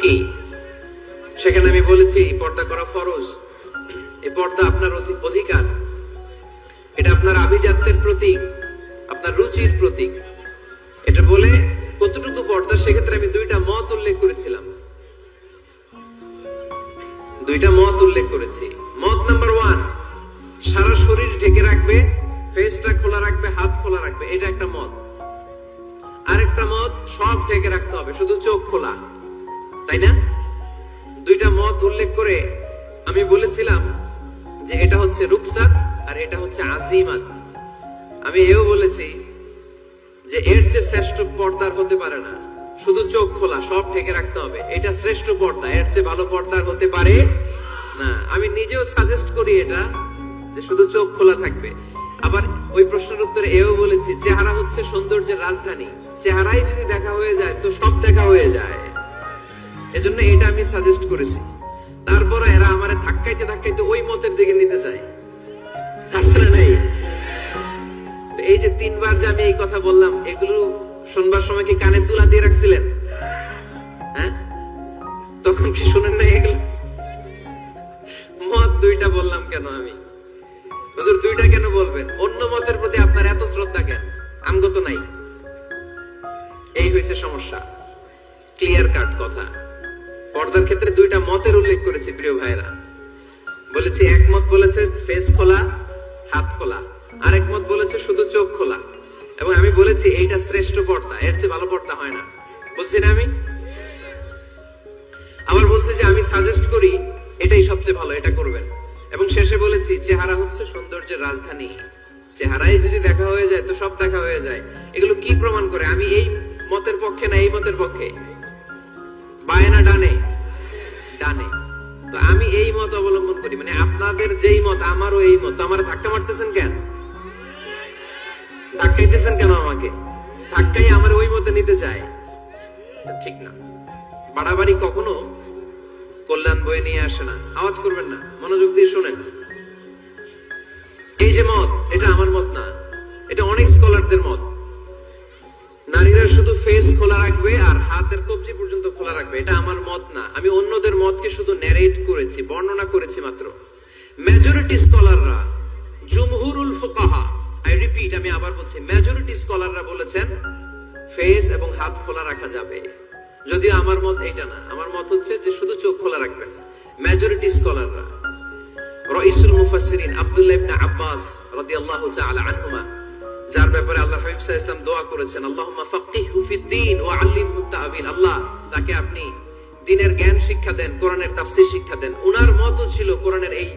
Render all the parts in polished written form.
কি? সেখানে আমি বলেছি পর্দা করা ফরজ। এই পর্দা আপনার অধিকার, এটা আপনার আভিজাত্যের প্রতীক, আপনার রুচির প্রতীক। এটা বলে কতটুকু পর্দা, সেক্ষেত্রে আমি দুইটা মত উল্লেখ করেছিলাম। মত নাম্বার 1, সারা শরীর ঢেকে রাখবে, ফেসটা খোলা রাখবে, হাত খোলা রাখবে, এটা একটা মত। আরেকটা মত, সব ঢেকে রাখতে হবে, শুধু চোখ খোলা, তাই না? দুইটা মত উল্লেখ করে আমি বলেছিলাম যে এটা হচ্ছে রুকসাত আর এটা হচ্ছে আজিমাত। আমি এও বলেছি যে এর চেয়ে শ্রেষ্ঠ পর্দার হতে পারে না, শুধু চোখ খোলা, সব ঢেকে রাখতে হবে, এটা শ্রেষ্ঠ পর্দা, এর চেয়ে ভালো পর্দার হতে পারে না। আমি নিজেও সাজেস্ট করি এটা, যে শুধু চোখ খোলা থাকবে। আবার ওই প্রশ্নের উত্তরে এও বলেছি চেহারা হচ্ছে সৌন্দর্যের রাজধানী, চেহারাই যদি দেখা হয়ে যায় তো সব দেখা হয়ে যায়, এজন্য এটা আমি সাজেস্ট করেছি। তারপরে এরা আমারে ধাক্কাইতে ধাক্কাইতে ওই মতের দিকে নিতে চায়, আসলে নাই। তো এই যে 3 বার যে আমি এই কথা বললাম, এগুলো শুনবার সময় কি কানে তুলা দিয়ে রাখছিলেন? হ্যাঁ, তখন কি শুনেন না? এগুলো মত দুইটা বললাম কেন আমি? হুজুর দুইটা কেন বলবেন? অন্য মতের প্রতি আপনার এত শ্রদ্ধা কেন? আমগো তো নাই। এই হয়েছে সমস্যা। ক্লিয়ার কাট কথা। পর্দার ক্ষেত্রে দুইটা মতের উল্লেখ করেছি প্রিয় ভাইরা। বলেছি এক মত বলেছে ফেস খোলা, হাত খোলা, আরেক মত বলেছে শুধু চোখ খোলা। এবং আমি বলেছি এইটা শ্রেষ্ঠ পর্দা, এর চেয়ে ভালো পর্দা হয় না, বলছি না আমি? আবার বলছি যে আমি সাজেস্ট করি এটাই সবচেয়ে ভালো, এটা করবেন। এবং শেষে বলেছি চেহারা হচ্ছে সৌন্দর্যের রাজধানী, চেহারায় যদি দেখা হয়ে যায় তো সব দেখা হয়ে যায়। এগুলো কি প্রমাণ করে? আমি এই মতের পক্ষে না এই মতের পক্ষে? বায়ে না ডানে? ডানে। তো আমি এই মত অবলম্বন করি, মানে আপনাদের যেই মত আমারও এই মত। আমার ধাক্কা মারতেছেন কেন? ধাক্কাইতেছেন কেন আমাকে? ধাক্কাই আমার ওই মতে নিতে চায়, ঠিক না। বাড়াবাড়ি কখনো কল্যাণ বয়ে নিয়ে আসে না। আওয়াজ করবেন না, মনোযোগ দিয়ে শুনেন। এই যে মত, এটা আমার মত না, এটা অনেক স্কলারদের মত। নারীরা শুধু ফেস খোলা রাখবে আর হাতের কবজি পর্যন্ত খোলা রাখবে, এটা আমার মত না। আমি অন্যদের মতকে শুধু ন্যারেট করেছি, বর্ণনা করেছি মাত্র। মেজরিটি স্কলাররা, জুমহুরুল ফুকাহা, আই রিপিট, আমি আবার বলছি, মেজরিটি স্কলাররা বলেছেন ফেস এবং হাত খোলা রাখা যাবে। যদিও আমার মত এটা না, আমার মত হচ্ছে যে শুধু চোখ খোলা রাখবেন। মেজরিটি স্কলাররা, রাইসুল মুফাসসিরিন আব্দুল্লাহ ইবনে আব্বাস রাদিয়াল্লাহু তাআলা আনহুমা, যার ব্যাপারে আল্লাহর হাবিব সাল্লাল্লাহু আলাইহি ওয়াসাল্লাম দোয়া করেছেন, আল্লাহুম্মা ফাক্কিহহু ফিদ-দীন ওয়া আল্লিমহু তা'ওয়িল, আল্লাহ তাকে আপনি দ্বীনের জ্ঞান শিক্ষা দেন, কোরআনের তাফসীর শিক্ষা দেন। উনার মতও ছিল কোরআনের এই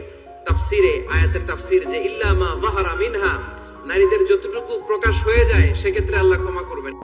তাফসীরে, আয়াতের তাফসীর, যে ইল্লা মা যাহারা মিনহা, নারীদের যতটুকু প্রকাশ হয়ে যায় সেক্ষেত্রে আল্লাহ ক্ষমা করবেন।